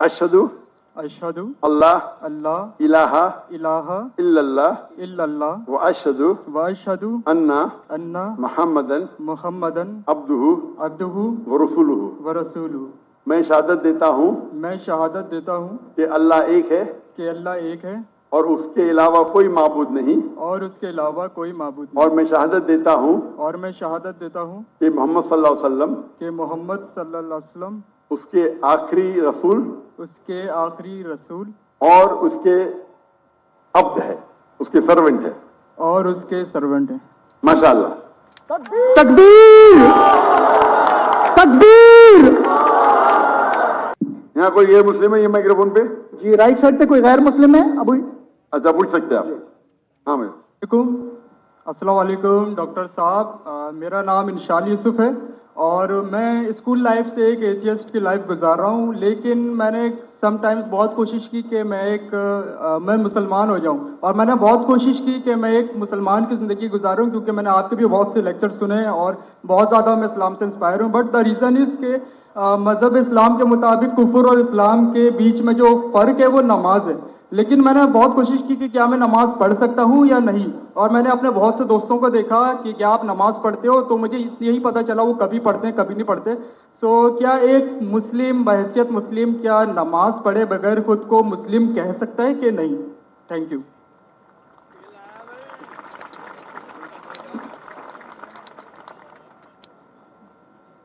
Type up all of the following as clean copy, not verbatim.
अशहदु अशहदु अल्लाह अल्लाह इलाहा इलाहा इल्लल्लाह इल्लल्लाह व अशहदु व अशहदु अन्ना मुहम्मदन अब्दुहु अब्दुहु व रसूलुहु। व रसूलुहु। मैं शहादत देता हूँ मैं शहादत देता हूँ कि अल्लाह एक है कि अल्लाह एक है और उसके अलावा कोई माबूद नहीं, और उसके अलावा कोई माबूद नहीं। और मैं शहादत देता हूँ और मैं शहादत देता हूँ कि मोहम्मद सल्लल्लाहु अलैहि वसल्लम कि मोहम्मद सल्लल्लाहु अलैहि वसल्लम उसके आखिरी रसूल उसके आखिरी रसूल और उसके अब्द है, उसके सर्वेंट है। और उसके सर्वेंट हैं। माशाअल्लाह। तकबीर तकबीर। यहाँ कोई गैर मुस्लिम है ये माइक्रोफोन पे? जी राइट साइड पे कोई गैर मुस्लिम है? अबू अच्छा पूछ सकते हैं आप। हाँ मैं अस्सलाम वालेकुम डॉक्टर साहब, मेरा नाम इंशाल यूसुफ है और मैं स्कूल लाइफ से एक एथियस्ट की लाइफ गुजार रहा हूँ, लेकिन मैंने समटाइम्स बहुत कोशिश की कि मैं मुसलमान हो जाऊँ, और मैंने बहुत कोशिश की कि मैं एक मुसलमान की ज़िंदगी गुजारूँ, क्योंकि मैंने आपके भी बहुत से लेक्चर सुने और बहुत ज़्यादा मैं इस्लाम से इंस्पायर हूँ। बट द रीज़न इज़ के मज़हब इस्लाम के मुताबिक कुफ्र और इस्लाम के बीच में जो फ़र्क है वो नमाज है। लेकिन मैंने बहुत कोशिश की कि क्या मैं नमाज पढ़ सकता हूँ या नहीं, और मैंने अपने बहुत से दोस्तों को देखा कि क्या आप नमाज पढ़ते हो, तो मुझे यही पता चला वो कभी पढ़ते हैं कभी नहीं पढ़ते। सो क्या एक मुस्लिम बहैसियत मुस्लिम क्या नमाज पढ़े बगैर खुद को मुस्लिम कह सकता है कि नहीं? Thank you.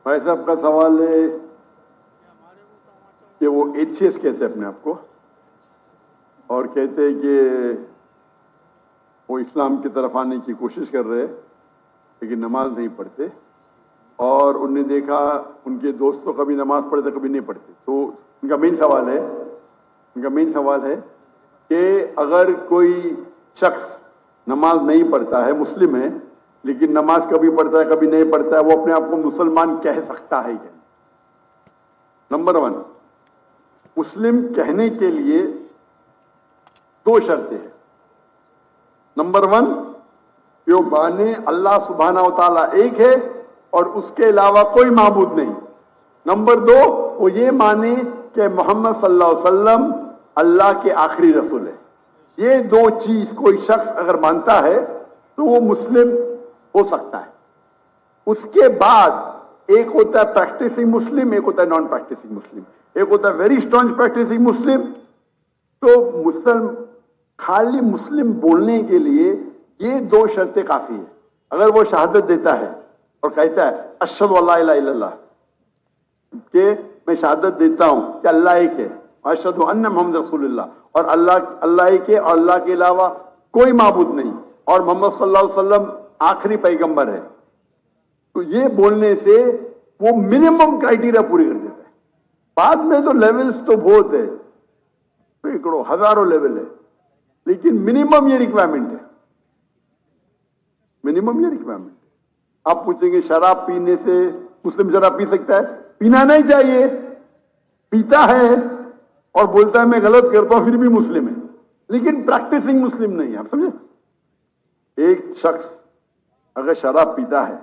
भाई साहब का सवाल है कि वो एथियस्ट कहते हैं अपने आप को, और कहते हैं कि वो इस्लाम की तरफ आने की कोशिश कर रहे हैं लेकिन नमाज नहीं पढ़ते, और उनने देखा उनके दोस्त तो कभी नमाज पढ़ते कभी नहीं पढ़ते। तो उनका मेन सवाल है कि अगर कोई शख्स नमाज नहीं पढ़ता है, मुस्लिम है, लेकिन नमाज कभी पढ़ता है कभी नहीं पढ़ता है, वो अपने आप को मुसलमान कह सकता है क्या? नंबर 1, मुस्लिम कहने के लिए 2 शर्तें हैं। नंबर 1, जो माने अल्लाह सुब्हाना व तआला एक है और उसके अलावा कोई माबूद नहीं। नंबर 2, वो ये माने कि मोहम्मद सल्लल्लाहु अलैहि वसल्लम अल्लाह के आखिरी रसूल है। ये 2 चीज कोई शख्स अगर मानता है तो वो मुस्लिम हो सकता है। उसके बाद एक होता है प्रैक्टिसिंग मुस्लिम, एक होता है नॉन प्रैक्टिसिंग मुस्लिम, एक होता है वेरी स्ट्रॉन्ग प्रैक्टिसिंग मुस्लिम। तो खाली मुस्लिम बोलने के लिए ये 2 शर्तें काफी है। अगर वो शहादत देता है और कहता है अशहदु अल्ला इलाहा इल्लल्लाह, कि मैं शहादत देता हूं कि अल्लाह एक है, अशहदु अन्ना मुहम्मद रसूलुल्लाह, और अल्लाह एक है और अल्लाह के अलावा कोई माबूद नहीं, और मोहम्मद सल्लल्लाहु अलैहि वसल्लम आखिरी पैगंबर है, तो ये बोलने से वो मिनिमम क्राइटेरिया पूरी कर देता है। बाद में तो लेवल्स तो बहुत है, सैकड़ों हजारों लेवल है, लेकिन मिनिमम ये रिक्वायरमेंट है। आप पूछेंगे शराब पीने से मुस्लिम शराब पी सकता है? पीना नहीं चाहिए। पीता है और बोलता है मैं गलत करता हूं फिर भी मुस्लिम है, लेकिन प्रैक्टिसिंग मुस्लिम नहीं है। आप समझे? एक शख्स अगर शराब पीता है,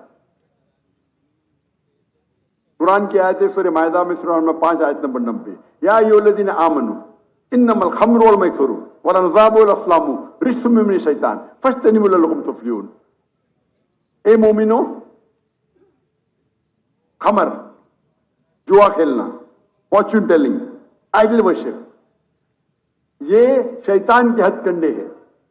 कुरान की आयत है सूरह माइदा में सूरह नंबर 5 आयत नंबर 90, या अय्युहल्लज़ीना आमनू इन्नमल खम्रु वल मैसरू वल अंसाबु वल अस्लामु रिज्सुम मिन शैतान फज्तनिबू लअल्लकुम तुफ्लिहून। ए मोमिनो, खमर, जुआ खेलना, फॉर्च्यून टेलिंग, आइडल वर्शिप, ये शैतान के हथकंडे हैं,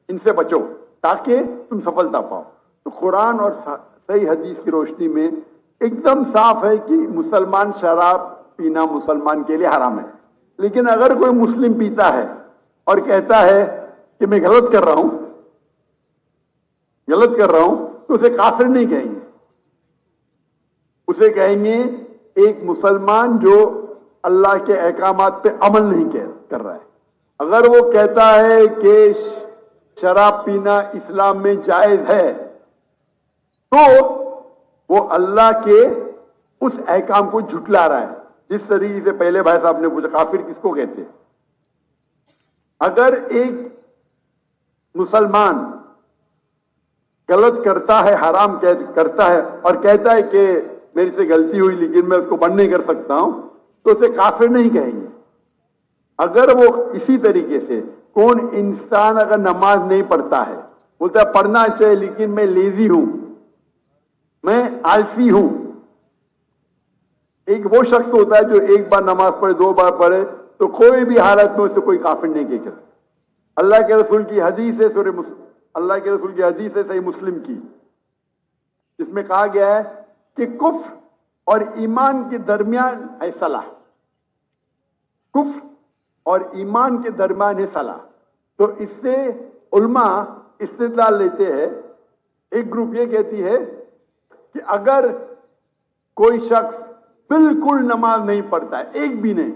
इनसे बचो ताकि तुम सफलता पाओ। तो कुरान और सही हदीस की रोशनी में एकदम साफ है कि मुसलमान शराब पीना मुसलमान के लिए हराम है। लेकिन अगर कोई मुस्लिम पीता है और कहता है कि मैं गलत कर रहा हूं, तो उसे काफिर नहीं कहेंगे, उसे कहेंगे एक मुसलमान जो अल्लाह के अहकामात पे अमल नहीं कर रहा है। अगर वो कहता है कि शराब पीना इस्लाम में जायज है, तो वो अल्लाह के उस अहकाम को झुटला रहा है। जिस तरीके से पहले भाई साहब ने पूछा काफिर किसको कहते हैं? अगर एक मुसलमान गलत करता है, हराम करता है और कहता है कि मेरे से गलती हुई लेकिन मैं उसको बंद नहीं कर सकता हूं, तो उसे काफिर नहीं कहेंगे। अगर वो इसी तरीके से कौन इंसान अगर नमाज नहीं पढ़ता है, बोलता है पढ़ना चाहिए लेकिन मैं लेजी हूं, मैं आलसी हूं, एक वो शख्स होता है जो एक बार नमाज पढ़े, 2 बार पढ़े, तो कोई भी हालत में उसे कोई काफिर नहीं कह सकता। अल्लाह के रसूल की हदीस है सूरह मुस्लिम, अल्लाह के रसूल की हदीस है सही मुस्लिम की, इसमें कहा गया है कि कुफ्र और ईमान के दरमियान है सलाह, कुफ्र और ईमान के दरमियान है सलाह। तो इससे उल्मा इस्तिदलाल लेते हैं, एक ग्रुप ये कहती है कि अगर कोई शख्स बिल्कुल नमाज नहीं पढ़ता है, एक भी नहीं,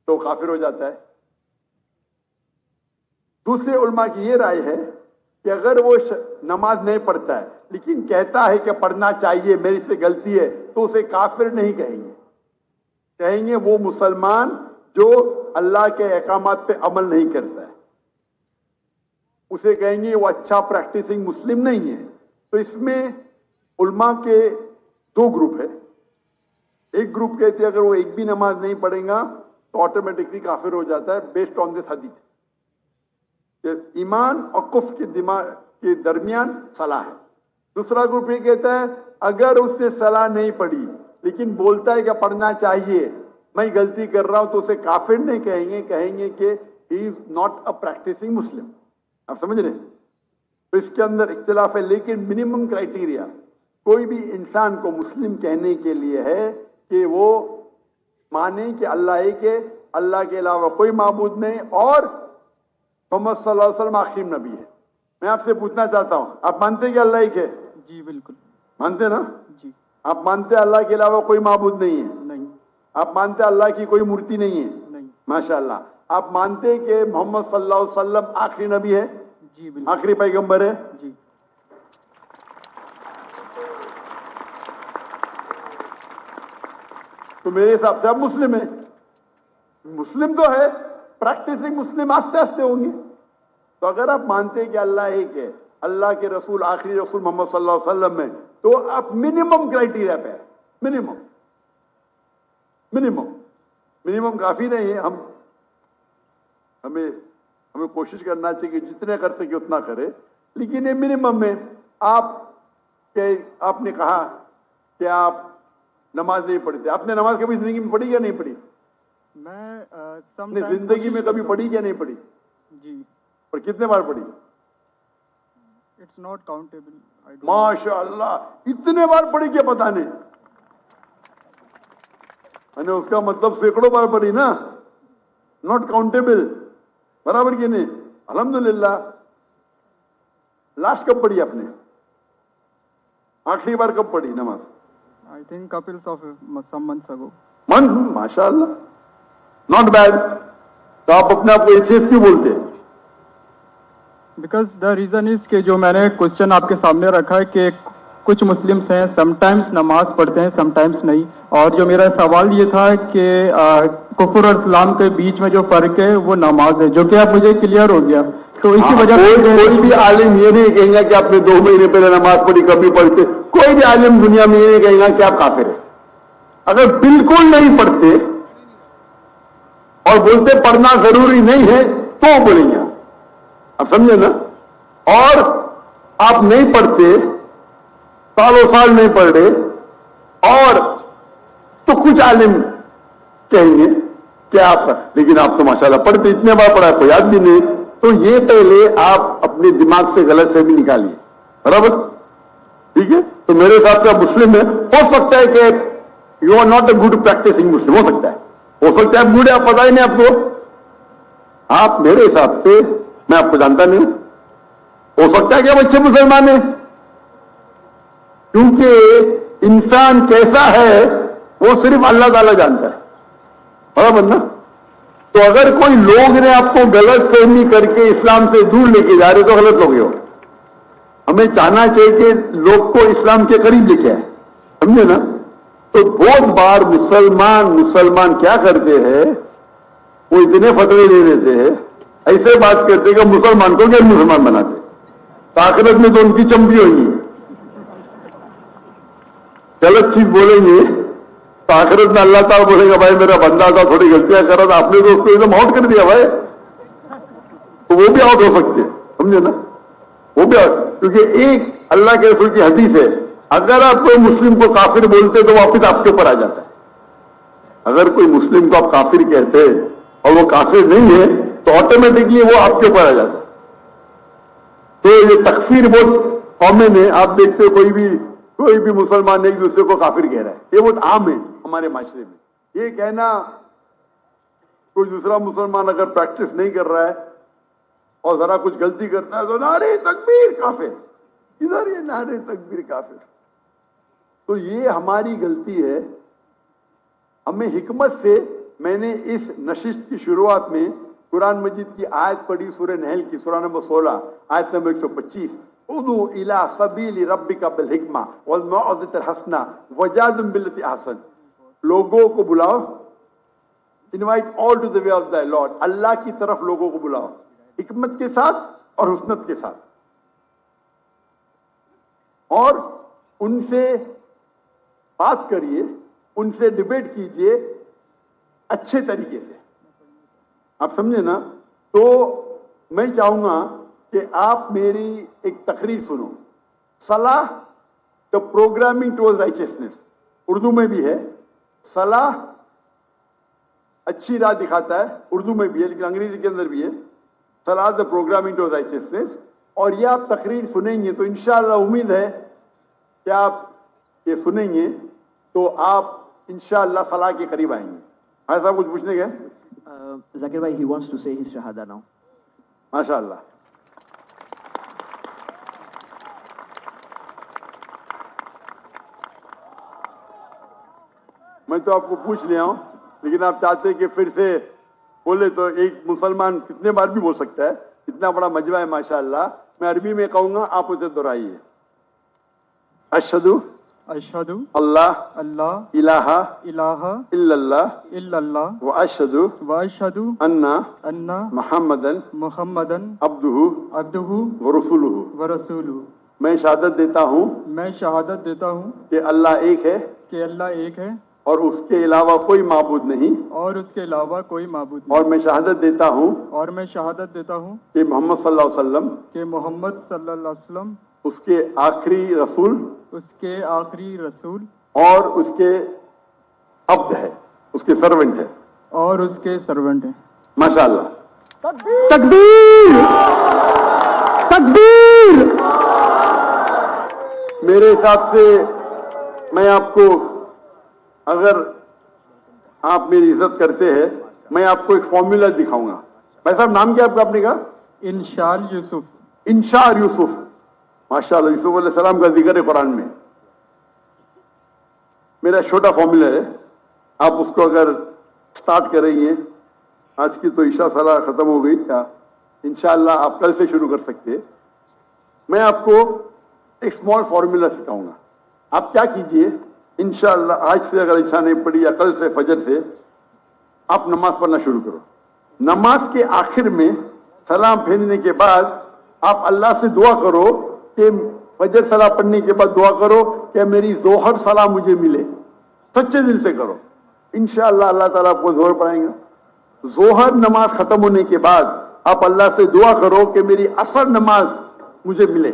तो काफिर हो जाता है। दूसरे उल्मा की ये राय है कि अगर वो नमाज नहीं पढ़ता है लेकिन कहता है कि पढ़ना चाहिए, मेरी से गलती है, तो उसे काफिर नहीं कहेंगे, कहेंगे वो मुसलमान जो अल्लाह के अहकामात पे अमल नहीं करता है, उसे कहेंगे वो अच्छा प्रैक्टिसिंग मुस्लिम नहीं है। तो इसमें उल्मा के 2 ग्रुप है। एक ग्रुप कहते हैं अगर वो एक भी नमाज नहीं पढ़ेगा तो ऑटोमेटिकली काफिर हो जाता है, बेस्ड ऑन दिस हदीस। ईमान और कुफ्र के दिमाग के दरमियान सलाह है। दूसरा ग्रुप ये कहता है अगर उसने सलाह नहीं पढ़ी लेकिन बोलता है कि पढ़ना चाहिए, मैं गलती कर रहा हूं, तो उसे काफिर नहीं कहेंगे, कहेंगे कि he is not a practicing Muslim. आप समझ रहे हैं? तो इसके अंदर इख्तिलाफ है, लेकिन मिनिमम क्राइटेरिया कोई भी इंसान को मुस्लिम कहने के लिए है कि वो माने कि अल्लाह एक है, अल्लाह के अलावा कोई माबूद नहीं, और मोहम्मद सल्लल्लाहु अलैहि वसल्लम आखिरी नबी है। मैं आपसे पूछना चाहता हूं, आप मानते हैं कि अल्लाह एक है? जी बिल्कुल मानते हैं ना? जी। आप मानते हैं अल्लाह के अलावा कोई माबूद नहीं है? नहीं। आप मानते हैं अल्लाह की कोई मूर्ति नहीं है? नहीं। माशाअल्लाह। आप मानते हैं कि मोहम्मद सल्लल्लाहु अलैहि वसल्लम आखिरी नबी है? जी बिल्कुल। आखिरी पैगंबर है? जी। तो मेरे हिसाब से आप मुस्लिम है। मुस्लिम तो है, प्रैक्टिसिंग मुस्लिम आस्ते आस्ते होंगे। तो अगर आप मानते हैं कि अल्लाह एक है, अल्लाह के रसूल आखिरी रसूल मोहम्मद सल्लल्लाहु अलैहि वसल्लम है, तो आप मिनिमम क्राइटेरिया पे है। मिनिमम मिनिमम मिनिमम काफी नहीं है। हमें कोशिश करना चाहिए कि जितने कर सके उतना करे, लेकिन ये मिनिमम में आपने कहा कि आप नमाज नहीं पढ़ते। आपने नमाज कभी जिंदगी में पढ़ी या नहीं पढ़ी? मैं अपनी जिंदगी में कभी पढ़ी या नहीं पढ़ी? जी। और कितने बार पढ़ी? It's not countable. माशाअल्लाह, इतने बार पढ़ी क्या पता नहीं। मैंने उसका मतलब सैकड़ों बार पढ़ी ना, नॉट काउंटेबल, बराबर की नहीं? अल्हम्दुलिल्लाह। लास्ट कब पढ़ी आपने? आखिरी बार कब पढ़ी नमाज? I think couples of some months ago. माशाअल्लाह, नॉट बैड। तो आप अपने आप को एथियस्ट क्यों बोलते हैं? बिकॉज द रीजन इज कि जो मैंने क्वेश्चन आपके सामने रखा है कि कुछ मुस्लिम्स हैं समटाइम्स नमाज पढ़ते हैं समटाइम्स नहीं, और जो मेरा सवाल ये था कि कुफर और इस्लाम के बीच में जो फर्क है वो नमाज है, जो कि आप मुझे क्लियर हो गया। तो इसी वजह से कोई भी आलिम ये नहीं कहेगा कि आपने 2 महीने पहले नमाज पढ़ी, कभी पढ़ते। कोई भी आलिम दुनिया में ये नहीं कहेगा कि आप काफिर हैं। अगर बिल्कुल नहीं पढ़ते और बोलते पढ़ना जरूरी नहीं है तो बोलेंगे आप समझे ना? और आप नहीं पढ़ते, सालों साल नहीं पढ़ रहे, और तो कुछ आलिम कहेंगे कि आप, लेकिन आप तो माशाल्लाह पढ़ते, इतने बार पढ़ा आपको याद भी नहीं। तो ये पहले आप अपने दिमाग से गलत फहमी निकालिए, बराबर? ठीक है? तो मेरे हिसाब से आप मुस्लिम है। हो सकता है कि you are not a good practicing Muslim, हो सकता है आप गुड है, आप पता ही नहीं आपको। आप मेरे हिसाब से, मैं आपको जानता नहीं, हो सकता है कि आप अच्छे मुसलमान हैं, क्योंकि इंसान कैसा है वो सिर्फ अल्लाह ताला जानता है, बराबर ना? तो अगर कोई लोग ने आपको गलत फहमी करके इस्लाम से दूर लेके जा रहे तो गलत हो गए हो। हमें चाहना चाहिए कि लोग को इस्लाम के करीब लेके आए, समझे ना? तो बहुत बार मुसलमान क्या करते हैं, वो इतने फतवे दे देते हैं, ऐसे बात करते कि मुसलमान को गैर मुसलमान बनाते, तो आखिरत में तो उनकी चंपी होगी, गलत चीज बोलेंगे तो आखिरत में अल्लाह ताला बोलेगा भाई मेरा बंदा था, थोड़ी गलतियां कर रहा था, आपने तो उसको एकदम आउट कर दिया भाई, तो वो भी आउट हो सकते हैं, समझे ना, वो भी आउट। क्योंकि एक अल्लाह के रसूल की हदीस है, अगर आप कोई मुस्लिम को काफिर बोलते तो वापिस आपके ऊपर आ जाता है। अगर कोई मुस्लिम को आप काफिर कहते और वो काफिर नहीं है तो ऑटोमेटिकली वो आपके ऊपर आ जाता है। तो ये तकफीर बहुत कॉमन है, आप देखते हो कोई भी मुसलमान एक दूसरे को काफिर कह रहा है, ये बहुत आम है हमारे माशरे में। ये कहना कोई दूसरा मुसलमान अगर प्रैक्टिस नहीं कर रहा है और जरा कुछ गलती करता है तो नारे तकबीर काफिर, इधर ये नारे तकबीर काफिर। तो ये हमारी गलती है। हमें हिकमत से, मैंने इस नशिस्त की शुरुआत में कुरान मजीद की आयत पढ़ी, सूरह नहल की सूरह नंबर 16 आयत नंबर 125, उदू इला सबीली रब्बिका बिल हिकमा वल मौइज़तिल हसना वजादिल बिल्लती अहसन। लोगों को बुलाओ, invite all to the way of the Lord, Allah की तरफ लोगों को बुलाओ हिकमत के साथ और हुस्नत के साथ, और उनसे बात करिए, उनसे डिबेट कीजिए अच्छे तरीके से, आप समझे ना। तो मैं चाहूंगा कि आप मेरी एक तकरीर सुनो, सलाह the programming towards righteousness, Urdu में भी है, सलाह अच्छी राह दिखाता है, उर्दू में भी है लेकिन अंग्रेजी के अंदर भी है, सलाह द प्रोग्रामिंग टुवर्ड्स राइचियसनेस। और ये आप तकरीर सुनेंगे तो इंशाअल्लाह उम्मीद है कि आप ये सुनेंगे तो आप इंशाअल्लाह सलाह के करीब आएंगे। भाई साहब कुछ पूछने गए? Zakir bhai, he wants to say his shahada now. माशाअल्लाह। मैं तो आपको पूछ लिया हूं, लेकिन आप चाहते हैं कि फिर से बोले तो एक मुसलमान कितने बार भी बोल सकता है, इतना बड़ा मजमा है माशाअल्लाह। मैं अरबी में कहूंगा, आप उसे दोहराइए। अशहदु अशहदु अल्लाह अल्लाह इलाहा इलाहा इल्लल्लाह इल्लल्लाह व अशहदु अन्ना अन्ना मुहम्मदन मुहम्मदन अब्दुहु अब्दुहु व रसूलुहु। व रसूलुहु। मैं शहादत देता हूं मैं शहादत देता हूँ कि अल्लाह एक है कि अल्लाह एक है और उसके अलावा कोई माबूद नहीं, और उसके अलावा कोई माबूद और नहीं, मैं शहादत देता हूं और मैं शहादत देता हूँ कि मोहम्मद सल्लल्लाहु अलैहि वसल्लम कि मोहम्मद सल्लल्लाहु अलैहि वसल्लम उसके आखिरी रसूल उसके आखिरी रसूल और उसके अब्द है, उसके सर्वेंट है। और उसके सर्वेंट हैं। माशाअल्लाह। तकबीर तकबीर। मेरे हिसाब से मैं आपको, अगर आप मेरी इज्जत करते हैं, मैं आपको एक फॉर्मूला दिखाऊंगा। भाई साहब नाम क्या आपका? आपने कहा इंशाल यूसुफ। इंशार यूसुफ, माशाअल्लाह। यूसुफ अलैहिस्सलाम का जिक्र है कुरान में। मेरा छोटा फॉर्मूला है, आप उसको अगर स्टार्ट करेंगे, आज की तो ईशा सलाह खत्म हो गई क्या, इंशाअल्लाह आप कल से शुरू कर सकते हैं। मैं आपको एक स्मॉल फॉर्मूला सिखाऊंगा। आप क्या कीजिए, इंशाअल्लाह आज से अगर ईशा नहीं पड़ी या कल से फजर से आप नमाज पढ़ना शुरू करो। नमाज के आखिर में सलाम फेरने के बाद आप अल्लाह से दुआ करो कि फजर सलाह पढ़ने के बाद दुआ करो कि मेरी जोहर सलाह मुझे मिले। सच्चे दिल से करो, इंशाअल्लाह अल्लाह ताला आपको जोहर पढ़ाएंगा। जोहर नमाज खत्म होने के बाद आप अल्लाह से दुआ करो कि मेरी असर नमाज मुझे मिले।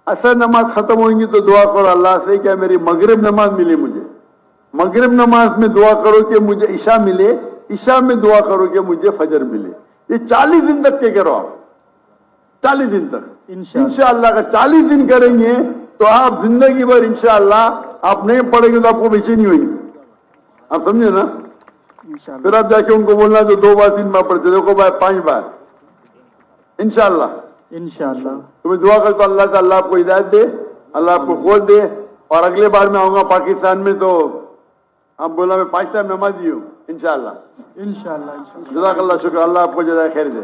असर नमाज खत्म होंगी तो दुआ करो अल्लाह से क्या मेरी मगरिब नमाज मिले मुझे। मगरिब नमाज में दुआ करो कि मुझे ईशा मिले। ईशा में दुआ करो कि मुझे फजर मिले। ये 40 दिन तक के करो आप, 40 दिन तक इंशाअल्लाह। अगर 40 दिन करेंगे तो आप जिंदगी भर इंशाअल्लाह, आप नहीं पढ़ेंगे तो आपको बेचैनी होगी। आप समझे ना? फिर आप जाके उनको बोलना जो 2 बार 3 बार पढ़ते, देखो भाई 5 बार इंशाअल्लाह। इंशाअल्लाह तुम्हें दुआ कर तो अल्लाह से अल्लाह आपको हिदायत दे, अल्लाह आपको खोल दे। और अगले बार मैं आऊंगा पाकिस्तान में तो आप बोला मैं 5 टाइम नमाजी हूँ इंशाअल्लाह। इंशाअल्लाह। जज़ाकल्लाह, शुक्र, अल्लाह आपको जज़ाए खैर दे।